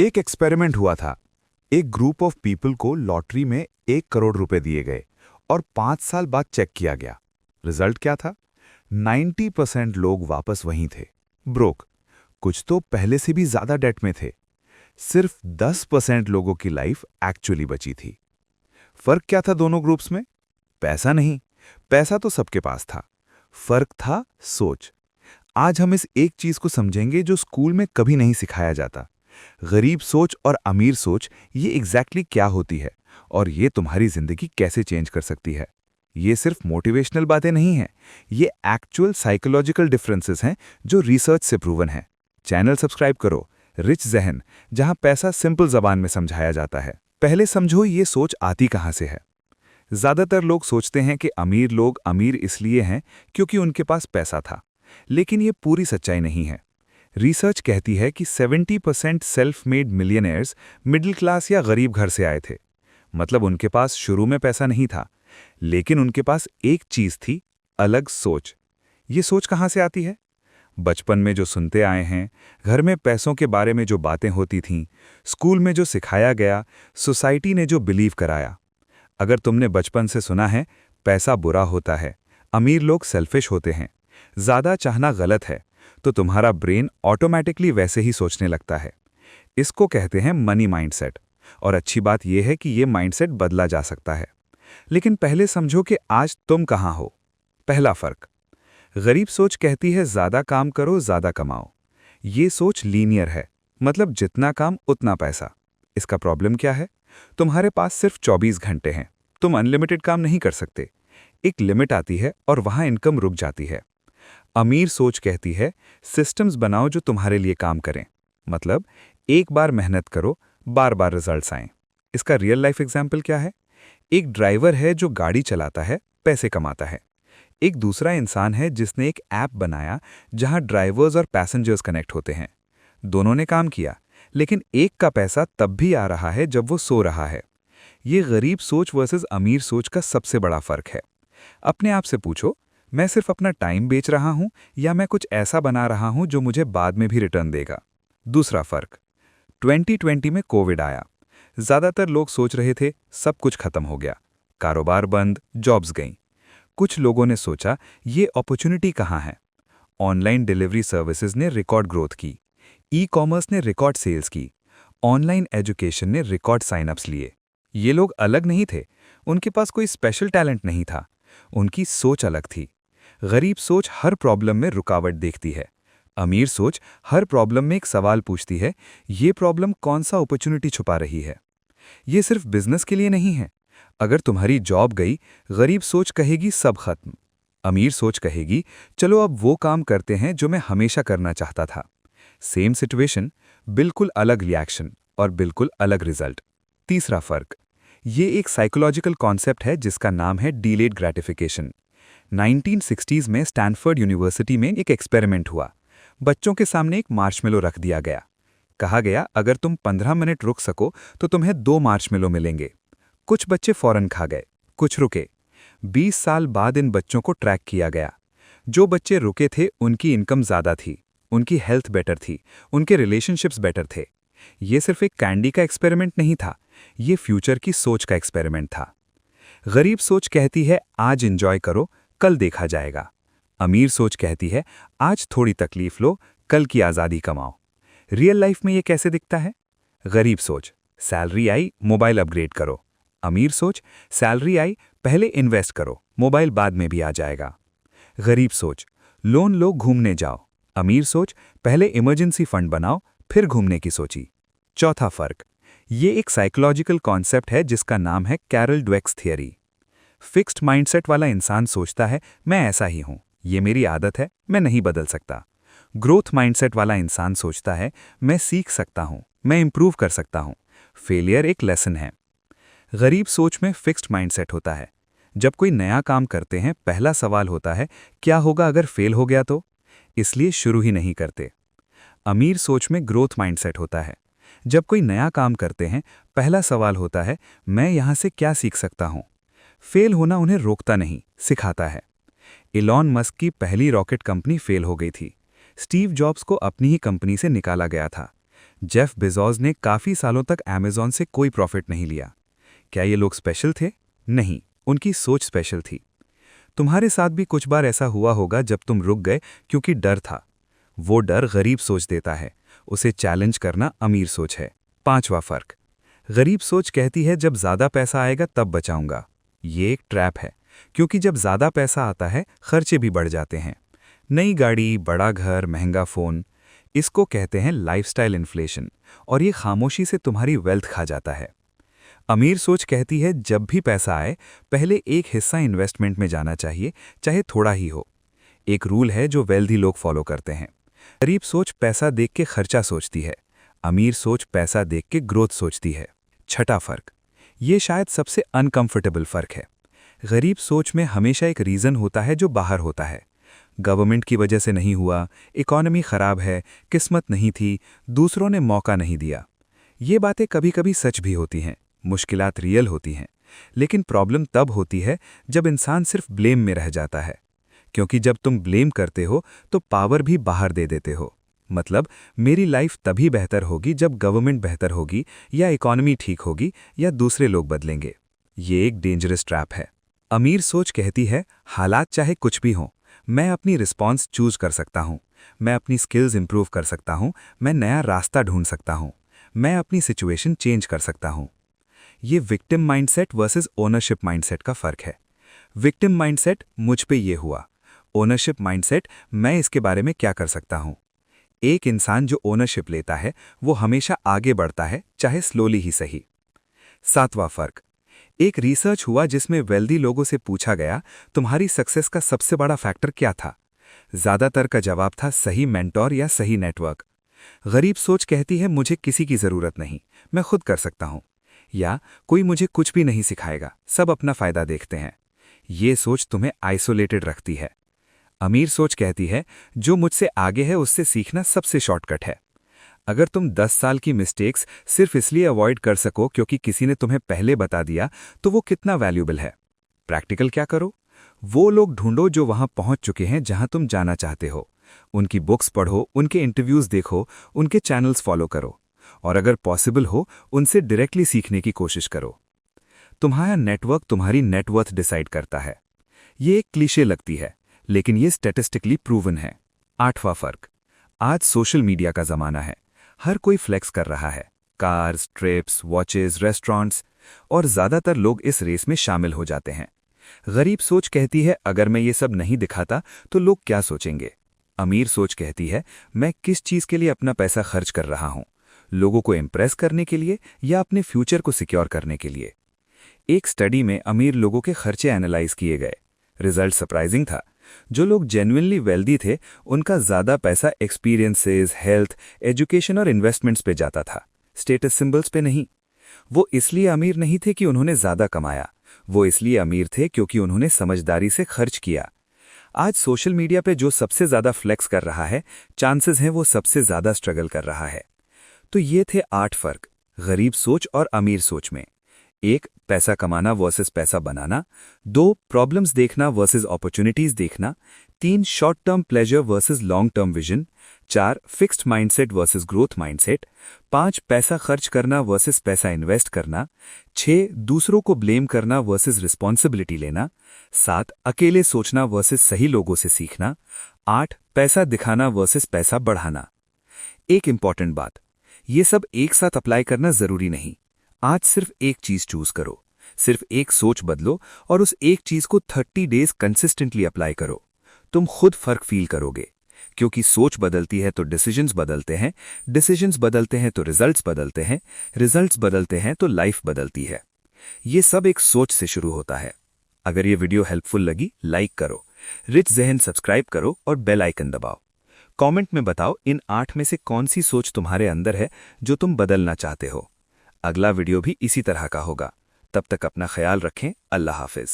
एक एक्सपेरिमेंट हुआ था। एक ग्रुप ऑफ पीपल को लॉटरी में 1 करोड़ रुपए दिए गए और 5 साल बाद चेक किया गया। रिजल्ट क्या था? 90% लोग वापस वहीं थे, ब्रोक। कुछ तो पहले से भी ज्यादा डेट में थे। सिर्फ 10% लोगों की लाइफ एक्चुअली बची थी। फर्क क्या था दोनों ग्रुप्स में? पैसा नहीं, पैसा तो सबके पास था। फर्क था सोच। आज हम इस एक चीज को समझेंगे जो स्कूल में कभी नहीं सिखाया जाता। गरीब सोच और अमीर सोच, ये एग्जैक्टली क्या होती है और ये तुम्हारी जिंदगी कैसे चेंज कर सकती है। ये सिर्फ मोटिवेशनल बातें नहीं हैं, ये एक्चुअल साइकोलॉजिकल डिफरेंसेस हैं जो रिसर्च से प्रूवन है। चैनल सब्सक्राइब करो, रिच जहन, जहां पैसा सिंपल जबान में समझाया जाता है। पहले समझो ये सोच आती कहां से है। ज्यादातर लोग सोचते हैं कि अमीर लोग अमीर इसलिए हैं क्योंकि उनके पास पैसा था, लेकिन ये पूरी सच्चाई नहीं है। रिसर्च कहती है कि 70% self made millionaires middle class या गरीब घर से आए थे। मतलब उनके पास शुरू में पैसा नहीं था, लेकिन उनके पास एक चीज थी, अलग सोच। ये सोच कहाँ से आती है? बचपन में जो सुनते आए हैं, घर में पैसों के बारे में जो बातें होती थीं, स्कूल में जो सिखाया गया, सोसाइटी ने जो बिलीव कराया। अगर तुमने बचपन से सुना है पैसा बुरा होता है, अमीर लोग सेल्फिश होते हैं, ज्यादा चाहना गलत है, तो तुम्हारा ब्रेन ऑटोमेटिकली वैसे ही सोचने लगता है। इसको कहते हैं मनी माइंडसेट। और अच्छी बात यह है कि यह माइंडसेट बदला जा सकता है। लेकिन पहले समझो कि आज तुम कहां हो। पहला फर्क, गरीब सोच कहती है ज्यादा काम करो ज्यादा कमाओ। ये सोच लीनियर है, मतलब जितना काम उतना पैसा। इसका प्रॉब्लम क्या है? तुम्हारे पास सिर्फ 24 घंटे हैं, तुम अनलिमिटेड काम नहीं कर सकते। एक लिमिट आती है और वहां इनकम रुक जाती है। अमीर सोच कहती है सिस्टम्स बनाओ जो तुम्हारे लिए काम करें। मतलब एक बार मेहनत करो, बार बार रिजल्ट्स आएं। इसका रियल लाइफ एग्जाम्पल क्या है? एक ड्राइवर है जो गाड़ी चलाता है, पैसे कमाता है। एक दूसरा इंसान है जिसने एक ऐप बनाया जहां ड्राइवर्स और पैसेंजर्स कनेक्ट होते हैं। दोनों ने काम किया, लेकिन एक का पैसा तब भी आ रहा है जब वो सो रहा है। ये गरीब सोच वर्सेस अमीर सोच का सबसे बड़ा फर्क है। अपने आप से पूछो, मैं सिर्फ अपना टाइम बेच रहा हूं या मैं कुछ ऐसा बना रहा हूं जो मुझे बाद में भी रिटर्न देगा? दूसरा फर्क, 2020 में कोविड आया। ज्यादातर लोग सोच रहे थे सब कुछ खत्म हो गया, कारोबार बंद, जॉब्स गईं। कुछ लोगों ने सोचा ये अपॉर्चुनिटी कहाँ है। ऑनलाइन डिलीवरी सर्विसेज ने रिकॉर्ड ग्रोथ की, ई कॉमर्स ने रिकॉर्ड सेल्स की, ऑनलाइन एजुकेशन ने रिकॉर्ड साइनअप्स लिए। ये लोग अलग नहीं थे, उनके पास कोई स्पेशल टैलेंट नहीं था, उनकी सोच अलग थी। गरीब सोच हर प्रॉब्लम में रुकावट देखती है, अमीर सोच हर प्रॉब्लम में एक सवाल पूछती है, ये प्रॉब्लम कौन सा अपॉर्चुनिटी छुपा रही है। ये सिर्फ बिजनेस के लिए नहीं है। अगर तुम्हारी जॉब गई, गरीब सोच कहेगी सब खत्म। अमीर सोच कहेगी चलो अब वो काम करते हैं जो मैं हमेशा करना चाहता था। सेम सिचुएशन, बिल्कुल अलग रिएक्शन और बिल्कुल अलग रिजल्ट। तीसरा फर्क, ये एक साइकोलॉजिकल कॉन्सेप्ट है जिसका नाम है डिलेड ग्रेटिफिकेशन। 1960s में स्टैनफोर्ड यूनिवर्सिटी में एक एक्सपेरिमेंट हुआ। बच्चों के सामने एक मार्शमेलो रख दिया गया। कहा गया अगर तुम 15 मिनट रुक सको तो तुम्हें 2 मार्शमेलो मिलेंगे। कुछ बच्चे फौरन खा गए, कुछ रुके। 20 साल बाद इन बच्चों को ट्रैक किया गया। जो बच्चे रुके थे उनकी इनकम ज्यादा थी, उनकी हेल्थ बेटर थी, उनके रिलेशनशिप्स बेटर थे। ये सिर्फ एक कैंडी का एक्सपेरिमेंट नहीं था, ये फ्यूचर की सोच का एक्सपेरिमेंट था। गरीब सोच कहती है आज एंजॉय करो, कल देखा जाएगा। अमीर सोच कहती है आज थोड़ी तकलीफ लो, कल की आज़ादी कमाओ। रियल लाइफ में ये कैसे दिखता है? गरीब सोच, सैलरी आई मोबाइल अपग्रेड करो। अमीर सोच, सैलरी आई पहले इन्वेस्ट करो, मोबाइल बाद में भी आ जाएगा। गरीब सोच, लोन लो घूमने जाओ। अमीर सोच, पहले इमरजेंसी फंड बनाओ फिर घूमने की सोची। चौथा फर्क, ये एक साइकोलॉजिकल कॉन्सेप्ट है जिसका नाम है कैरल ड्वेक्स थियरी। फिक्स्ड माइंडसेट वाला इंसान सोचता है मैं ऐसा ही हूं, ये मेरी आदत है, मैं नहीं बदल सकता। ग्रोथ माइंडसेट वाला इंसान सोचता है मैं सीख सकता हूं, मैं इंप्रूव कर सकता हूं, फेलियर एक लेसन है। गरीब सोच में फिक्स्ड माइंडसेट होता है। जब कोई नया काम करते हैं पहला सवाल होता है क्या होगा अगर फेल हो गया तो, इसलिए शुरू ही नहीं करते। अमीर सोच में ग्रोथ माइंडसेट होता है। जब कोई नया काम करते हैं पहला सवाल होता है मैं यहां से क्या सीख सकता हूं। फेल होना उन्हें रोकता नहीं, सिखाता है। इलॉन मस्क की पहली रॉकेट कंपनी फेल हो गई थी। स्टीव जॉब्स को अपनी ही कंपनी से निकाला गया था। जेफ बेजोस ने काफी सालों तक अमेज़न से कोई प्रॉफिट नहीं लिया। क्या ये लोग स्पेशल थे? नहीं, उनकी सोच स्पेशल थी। तुम्हारे साथ भी कुछ बार ऐसा हुआ होगा जब तुम रुक गए क्योंकि डर था। वो डर गरीब सोच देता है, उसे चैलेंज करना अमीर सोच है। पांचवा फर्क, गरीब सोच कहती है जब ज्यादा पैसा आएगा तब बचाऊंगा। ये एक ट्रैप है, क्योंकि जब ज्यादा पैसा आता है खर्चे भी बढ़ जाते हैं। नई गाड़ी, बड़ा घर, महंगा फोन, इसको कहते हैं लाइफस्टाइल इन्फ्लेशन, और ये खामोशी से तुम्हारी वेल्थ खा जाता है। अमीर सोच कहती है जब भी पैसा आए पहले एक हिस्सा इन्वेस्टमेंट में जाना चाहिए, चाहे थोड़ा ही हो। एक रूल है जो वेल्दी लोग फॉलो करते हैं। गरीब सोच पैसा देख के खर्चा सोचती है, अमीर सोच पैसा देख के ग्रोथ सोचती है। छठा फर्क, ये शायद सबसे अनकंफर्टेबल फर्क है। गरीब सोच में हमेशा एक रीज़न होता है जो बाहर होता है। गवर्नमेंट की वजह से नहीं हुआ, इकॉनमी खराब है, किस्मत नहीं थी, दूसरों ने मौका नहीं दिया। ये बातें कभी कभी सच भी होती हैं, मुश्किलात रियल होती हैं, लेकिन प्रॉब्लम तब होती है जब इंसान सिर्फ ब्लेम में रह जाता है। क्योंकि जब तुम ब्लेम करते हो तो पावर भी बाहर दे देते हो। मतलब मेरी लाइफ तभी बेहतर होगी जब गवर्नमेंट बेहतर होगी, या इकॉनमी ठीक होगी, या दूसरे लोग बदलेंगे। ये एक डेंजरस ट्रैप है। अमीर सोच कहती है हालात चाहे कुछ भी हों, मैं अपनी रिस्पॉन्स चूज कर सकता हूँ, मैं अपनी स्किल्स इंप्रूव कर सकता हूँ, मैं नया रास्ता ढूंढ सकता हूँ, मैं अपनी सिचुएशन चेंज कर सकता हूँ। ये victim mindset versus ownership mindset का फर्क है। विक्टिम माइंडसेट मुझ पे ये हुआ, ओनरशिप माइंडसेट मैं इसके बारे में क्या कर सकता हूँ। एक इंसान जो ओनरशिप लेता है वो हमेशा आगे बढ़ता है, चाहे स्लोली ही सही। सातवां फर्क, एक रिसर्च हुआ जिसमें वेल्दी लोगों से पूछा गया तुम्हारी सक्सेस का सबसे बड़ा फैक्टर क्या था। ज्यादातर का जवाब था सही मेंटोर या सही नेटवर्क। गरीब सोच कहती है मुझे किसी की जरूरत नहीं, मैं खुद कर सकता हूं, या कोई मुझे कुछ भी नहीं सिखाएगा, सब अपना फायदा देखते हैं। ये सोच तुम्हें आइसोलेटेड रखती है। अमीर सोच कहती है जो मुझसे आगे है उससे सीखना सबसे शॉर्टकट है। अगर तुम 10 साल की मिस्टेक्स सिर्फ इसलिए अवॉइड कर सको क्योंकि किसी ने तुम्हें पहले बता दिया, तो वो कितना वैल्यूबल है। प्रैक्टिकल क्या करो, वो लोग ढूंढो जो वहां पहुंच चुके हैं जहां तुम जाना चाहते हो। उनकी बुक्स पढ़ो, उनके इंटरव्यूज देखो, उनके चैनल्स फॉलो करो, और अगर पॉसिबल हो उनसे डायरेक्टली सीखने की कोशिश करो। तुम्हारा नेटवर्क तुम्हारी नेटवर्थ डिसाइड करता है। ये एक क्लीशे लगती है, लेकिन ये स्टैटिस्टिकली प्रूवन है। आठवां फर्क, आज सोशल मीडिया का जमाना है, हर कोई फ्लेक्स कर रहा है, कार्स, ट्रिप्स, वॉचेस, रेस्टोरेंट्स, और ज्यादातर लोग इस रेस में शामिल हो जाते हैं। गरीब सोच कहती है अगर मैं ये सब नहीं दिखाता तो लोग क्या सोचेंगे। अमीर सोच कहती है मैं किस चीज के लिए अपना पैसा खर्च कर रहा हूं, लोगों को इम्प्रेस करने के लिए या अपने फ्यूचर को सिक्योर करने के लिए। एक स्टडी में अमीर लोगों के खर्चे एनालाइज किए गए। रिजल्ट सरप्राइजिंग था। जो लोग जेन्युइनली वेल्दी थे उनका ज्यादा पैसा एक्सपीरियंसेस, हेल्थ, एजुकेशन और इन्वेस्टमेंट्स पे जाता था, स्टेटस सिंबल्स पे नहीं। वो इसलिए अमीर नहीं थे कि उन्होंने ज्यादा कमाया, वो इसलिए अमीर थे क्योंकि उन्होंने समझदारी से खर्च किया। आज सोशल मीडिया पे जो सबसे ज्यादा फ्लेक्स कर रहा है, चांसेस हैं वो सबसे ज्यादा स्ट्रगल कर रहा है। तो ये थे 8 फर्क गरीब सोच और अमीर सोच में। 1, पैसा कमाना वर्सेस पैसा बनाना। 2, प्रॉब्लम्स देखना वर्सेस अपॉर्चुनिटीज देखना। 3, short term pleasure versus long term vision. 4, fixed mindset versus growth mindset. 5, पैसा खर्च करना वर्सेस पैसा इन्वेस्ट करना। 6, दूसरों को ब्लेम करना वर्सेस रिस्पॉन्सिबिलिटी लेना। 7, अकेले सोचना वर्सेस सही लोगों से सीखना। 8, पैसा दिखाना वर्सेस पैसा बढ़ाना। एक इंपॉर्टेंट बात, ये सब एक साथ अप्लाई करना जरूरी नहीं। आज सिर्फ एक चीज चूज करो, सिर्फ एक सोच बदलो और उस एक चीज को 30 डेज कंसिस्टेंटली अप्लाई करो। तुम खुद फर्क फील करोगे, क्योंकि सोच बदलती है तो डिसीजंस बदलते हैं, डिसीजंस बदलते हैं तो रिजल्ट्स बदलते हैं, रिजल्ट्स बदलते हैं तो लाइफ बदलती है। ये सब एक सोच से शुरू होता है। अगर ये वीडियो हेल्पफुल लगी, लाइक करो, रिच ज़हन सब्सक्राइब करो और बेल आइकन दबाओ। कमेंट में बताओ इन 8 में से कौन सी सोच तुम्हारे अंदर है जो तुम बदलना चाहते हो। अगला वीडियो भी इसी तरह का होगा। तब तक अपना ख्याल रखें। अल्लाह हाफिज।